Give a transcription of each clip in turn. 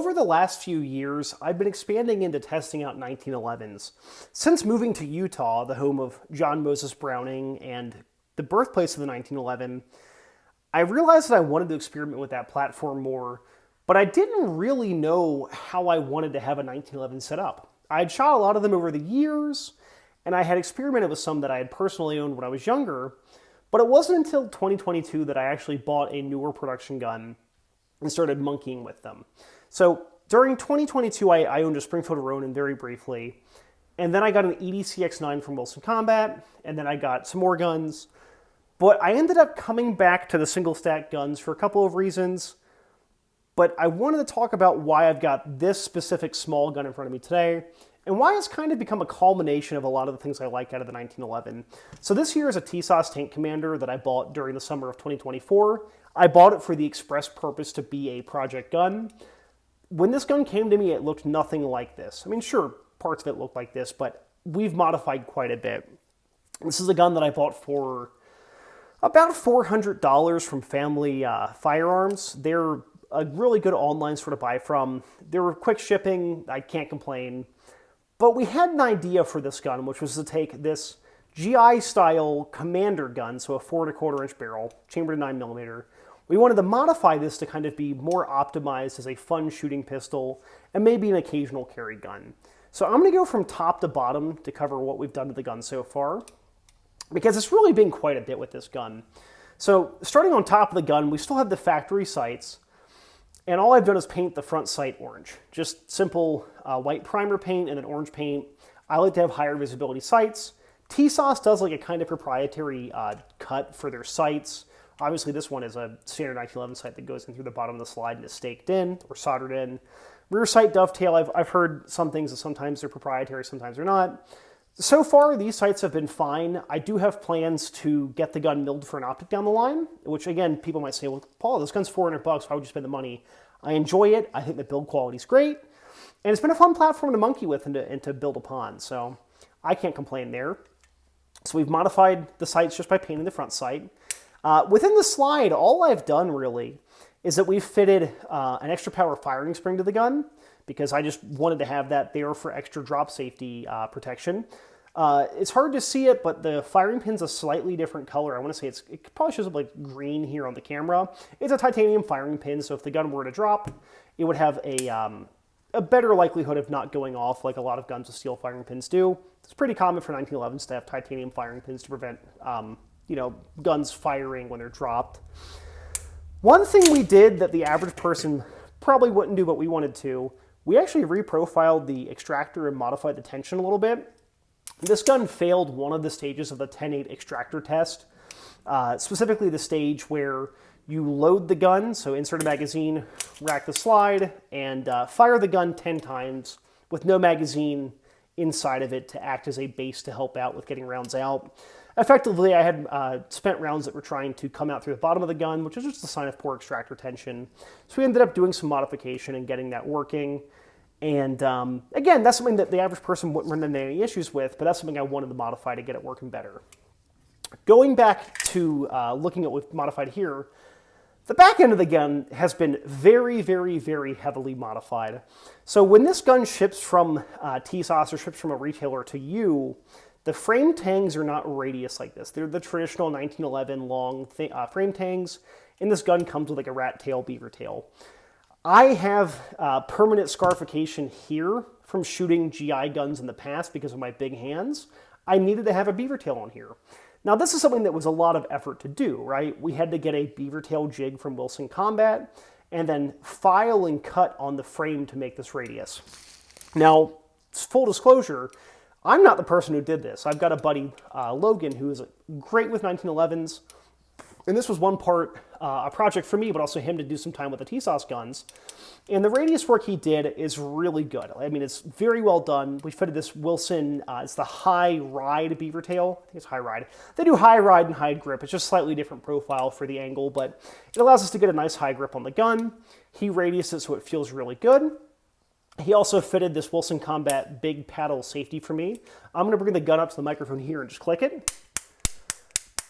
over the last few years, I've been expanding into testing out 1911s. Since moving to Utah, the home of John Moses Browning and the birthplace of the 1911, I realized that I wanted to experiment with that platform more, but I didn't really know how I wanted to have a 1911 set up. I had shot a lot of them over the years, and I had experimented with some that I had personally owned when I was younger, but it wasn't until 2022 that I actually bought a newer production gun and started monkeying with them. So during 2022, I owned a Springfield Ronin very briefly, and then I got an EDCX9 from Wilson Combat, and then I got some more guns. But I ended up coming back to the single stack guns for a couple of reasons. But I wanted to talk about why I've got this specific small gun in front of me today, and why it's kind of become a culmination of a lot of the things I like out of the 1911. So this here is a Tisas Tank Commander that I bought during the summer of 2024. I bought it for the express purpose to be a project gun. When this gun came to me, it looked nothing like this. I mean, sure, parts of it look like this, but we've modified quite a bit. This is a gun that I bought for about $400 from Family Firearms. They're a really good online store to buy from. They were quick shipping, I can't complain. But we had an idea for this gun, which was to take this GI-style commander gun, so a 4¼ inch barrel, chambered to 9mm. We wanted to modify this to kind of be more optimized as a fun shooting pistol and maybe an occasional carry gun. So I'm going to go from top to bottom to cover what we've done to the gun so far, because it's really been quite a bit with this gun. So starting on top of the gun, we still have the factory sights, and all I've done is paint the front sight orange. Just simple white primer paint and then orange paint. I like to have higher visibility sights. Tisas does like a kind of proprietary cut for their sights. Obviously this one is a standard 1911 sight that goes in through the bottom of the slide and is staked in or soldered in. Rear sight dovetail, I've heard some things that sometimes they're proprietary, sometimes they're not. So far, these sights have been fine. I do have plans to get the gun milled for an optic down the line, which again, people might say, well, Paul, this gun's $400, why would you spend the money? I enjoy it. I think the build quality is great. And it's been a fun platform to monkey with and to build upon, so I can't complain there. So we've modified the sights just by painting the front sight. Within the slide, all I've done really is that we've fitted an extra power firing spring to the gun, because I just wanted to have that there for extra drop safety protection. It's hard to see it, but the firing pin's a slightly different color. I want to say it probably shows up like green here on the camera. It's a titanium firing pin, so if the gun were to drop, it would have a better likelihood of not going off like a lot of guns with steel firing pins do. It's pretty common for 1911s to have titanium firing pins to prevent guns firing when they're dropped. One thing we did that the average person probably wouldn't do, but we wanted to, we actually reprofiled the extractor and modified the tension a little bit. This gun failed one of the stages of the 10-8 extractor test, specifically the stage where you load the gun, so insert a magazine, rack the slide, and fire the gun 10 times with no magazine inside of it to act as a base to help out with getting rounds out. Effectively, I had spent rounds that were trying to come out through the bottom of the gun, which is just a sign of poor extractor tension. So we ended up doing some modification and getting that working. And again, that's something that the average person wouldn't run into any issues with, but that's something I wanted to modify to get it working better. Going back to looking at what we've modified here, the back end of the gun has been very, very, very heavily modified. So when this gun ships from Tisas or ships from a retailer to you, the frame tangs are not radius like this. They're the traditional 1911 long frame tangs, and this gun comes with like a rat tail, beaver tail. I have permanent scarification here from shooting GI guns in the past because of my big hands. I needed to have a beaver tail on here. Now this is something that was a lot of effort to do, right? We had to get a beaver tail jig from Wilson Combat and then file and cut on the frame to make this radius. Now, full disclosure, I'm not the person who did this. I've got a buddy, Logan, who is great with 1911s. And this was one part a project for me, but also him to do some time with the Tisas guns. And the radius work he did is really good. I mean, it's very well done. We fitted this Wilson, it's the high ride beaver tail. I think it's high ride. They do high ride and high grip. It's just slightly different profile for the angle, but it allows us to get a nice high grip on the gun. He radiused it so it feels really good. He also fitted this Wilson Combat big paddle safety for me. I'm going to bring the gun up to the microphone here and just click it.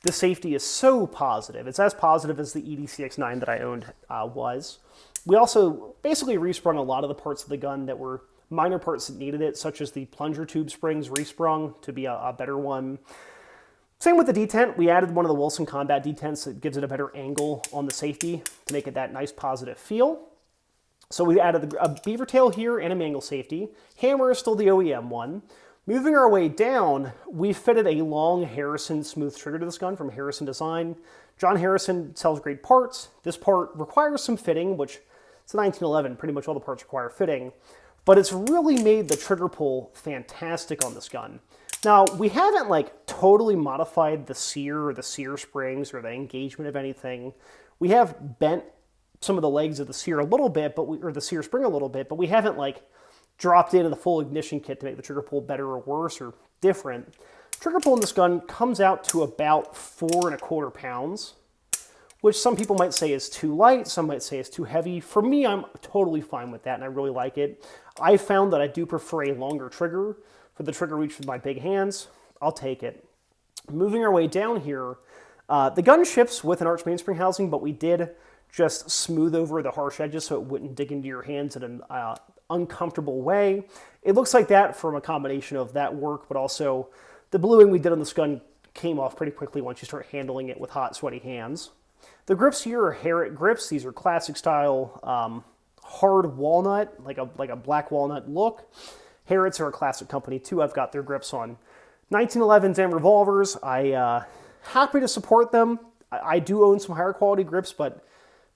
The safety is so positive. It's as positive as the EDCX9 that I owned was. We also basically resprung a lot of the parts of the gun that were minor parts that needed it, such as the plunger tube springs resprung to be a better one. Same with the detent. We added one of the Wilson Combat detents that gives it a better angle on the safety to make it that nice positive feel. So we added a beaver tail here and a mangle safety. Hammer is still the OEM one. Moving our way down, we fitted a long Harrison smooth trigger to this gun from Harrison Design. John Harrison sells great parts. This part requires some fitting, which it's a 1911, pretty much all the parts require fitting, but it's really made the trigger pull fantastic on this gun. Now, we haven't like totally modified the sear or the sear springs or the engagement of anything. We have bent some of the legs of the sear a little bit, or the sear spring a little bit, but we haven't like dropped into the full ignition kit to make the trigger pull better or worse or different. Trigger pull in this gun comes out to about 4.25 pounds, which some people might say is too light, some might say is too heavy. For me, I'm totally fine with that, and I really like it. I found that I do prefer a longer trigger for the trigger reach with my big hands. I'll take it. Moving our way down here, the gun ships with an arch mainspring housing, but we did just smooth over the harsh edges so it wouldn't dig into your hands in an uncomfortable way. It looks like that from a combination of that work, but also the bluing we did on this gun came off pretty quickly once you start handling it with hot, sweaty hands. The grips here are Harriet grips. These are classic style hard walnut, like a black walnut look. Harriets are a classic company too. I've got their grips on 1911s and revolvers. Happy to support them. I do own some higher quality grips, but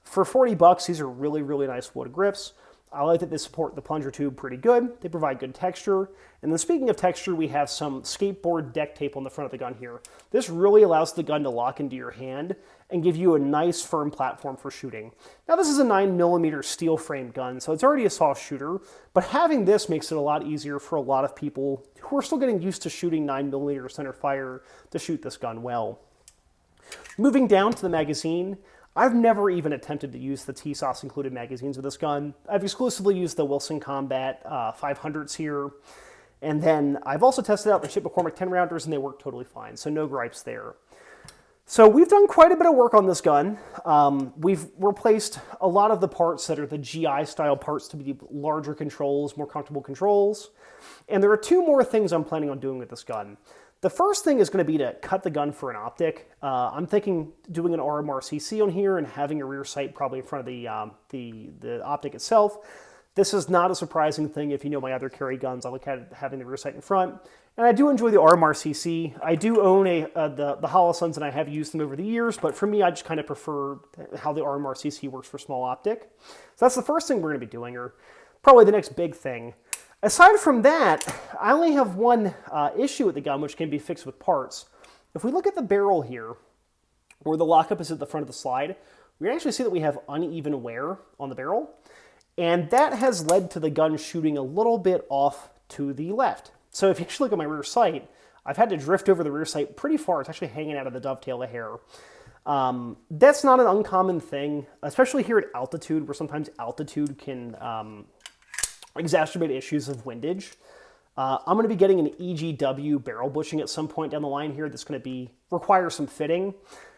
for 40 bucks, these are really, really nice wood grips. I like that they support the plunger tube pretty good. They provide good texture. And then speaking of texture, we have some skateboard deck tape on the front of the gun here. This really allows the gun to lock into your hand and give you a nice firm platform for shooting. Now this is a 9mm steel frame gun, so it's already a soft shooter, but having this makes it a lot easier for a lot of people who are still getting used to shooting 9mm center fire to shoot this gun well. Moving down to the magazine, I've never even attempted to use the Tisas included magazines with this gun. I've exclusively used the Wilson Combat 500s here. And then I've also tested out the Chip McCormick 10 rounders and they work totally fine, so no gripes there. So we've done quite a bit of work on this gun. We've replaced a lot of the parts that are the GI style parts to be larger controls, more comfortable controls. And there are two more things I'm planning on doing with this gun. The first thing is going to be to cut the gun for an optic. I'm thinking doing an RMRCC on here and having a rear sight probably in front of the optic itself. This is not a surprising thing if you know my other carry guns. I like having the rear sight in front. And I do enjoy the RMRCC. I do own the Holosuns and I have used them over the years, but for me I just kind of prefer how the RMRCC works for small optic. So that's the first thing we're going to be doing, or probably the next big thing. Aside from that, I only have one issue with the gun, which can be fixed with parts. If we look at the barrel here, where the lockup is at the front of the slide, we can actually see that we have uneven wear on the barrel, and that has led to the gun shooting a little bit off to the left. So if you actually look at my rear sight, I've had to drift over the rear sight pretty far. It's actually hanging out of the dovetail of hair. That's not an uncommon thing, especially here at altitude, where sometimes altitude can exacerbate issues of windage. I'm going to be getting an EGW barrel bushing at some point down the line here that's going to require some fitting,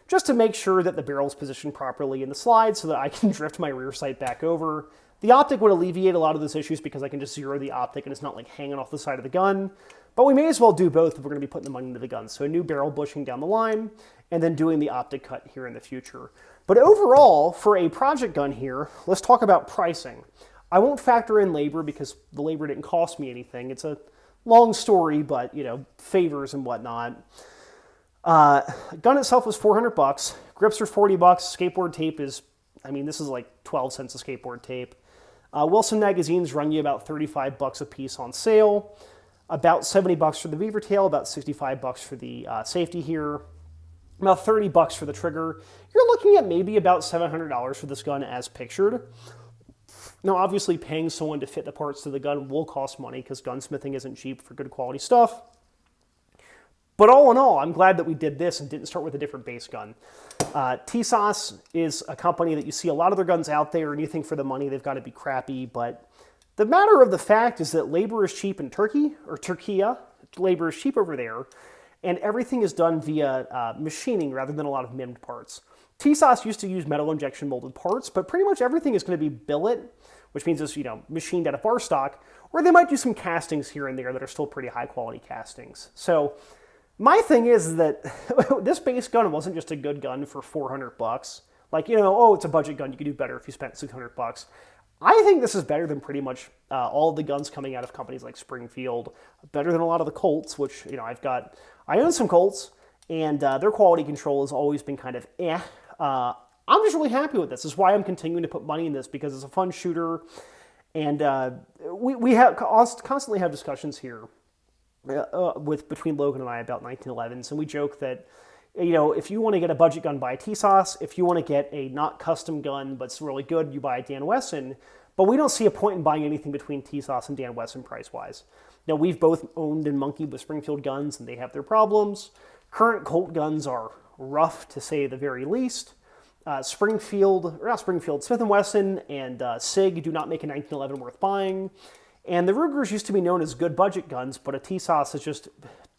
just to make sure that the barrel is positioned properly in the slide so that I can drift my rear sight back over. The optic would alleviate a lot of those issues because I can just zero the optic and it's not like hanging off the side of the gun. But we may as well do both if we're going to be putting the money into the gun. So a new barrel bushing down the line and then doing the optic cut here in the future. But overall, for a project gun here, let's talk about pricing. I won't factor in labor because the labor didn't cost me anything. It's a long story, but you know, favors and whatnot. Gun itself was 400 bucks. Grips are 40 bucks. Skateboard tape is, I mean, this is like 12 cents a skateboard tape. Wilson magazines run you about 35 bucks a piece on sale. About 70 bucks for the Beaver tail, about 65 bucks for the safety here. About 30 bucks for the trigger. You're looking at maybe about $700 for this gun as pictured. Now, obviously, paying someone to fit the parts to the gun will cost money because gunsmithing isn't cheap for good quality stuff. But all in all, I'm glad that we did this and didn't start with a different base gun. Tisas is a company that you see a lot of their guns out there, and you think for the money they've got to be crappy. But the matter of the fact is that labor is cheap in Turkey, or Turkiya. Labor is cheap over there, and everything is done via machining rather than a lot of MIM'd parts. Tisas used to use metal injection molded parts, but pretty much everything is going to be billet, which means it's, machined out of bar stock, or they might do some castings here and there that are still pretty high quality castings. So my thing is that this base gun wasn't just a good gun for $400. Like, oh, it's a budget gun, you could do better if you spent $600. I think this is better than pretty much all of the guns coming out of companies like Springfield, better than a lot of the Colts, which, I own some Colts, and their quality control has always been kind of eh. I'm just really happy with this. This is why I'm continuing to put money in this, because it's a fun shooter, and we constantly have discussions here between Logan and I about 1911s, and we joke that, if you want to get a budget gun, buy a Tisas. If you want to get a not custom gun, but it's really good, you buy a Dan Wesson. But we don't see a point in buying anything between Tisas and Dan Wesson price-wise. Now, we've both owned and monkeyed with Springfield guns, and they have their problems. Current Colt guns are rough, to say the very least. Smith & Wesson and SIG do not make a 1911 worth buying. And the Rugers used to be known as good budget guns, but a Tisas is just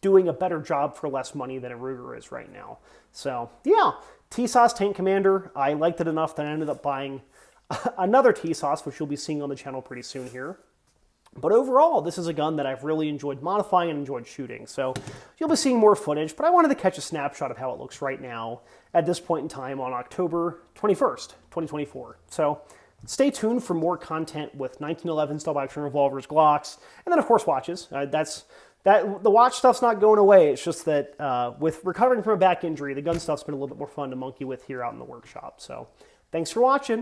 doing a better job for less money than a Ruger is right now. So, yeah, Tisas Tank Commander. I liked it enough that I ended up buying another Tisas, which you'll be seeing on the channel pretty soon here. But overall, this is a gun that I've really enjoyed modifying and enjoyed shooting. So you'll be seeing more footage, but I wanted to catch a snapshot of how it looks right now at this point in time on October 21st, 2024. So stay tuned for more content with 1911 stop-action revolvers, Glocks, and then, of course, watches. The watch stuff's not going away. It's just that with recovering from a back injury, the gun stuff's been a little bit more fun to monkey with here out in the workshop. So thanks for watching.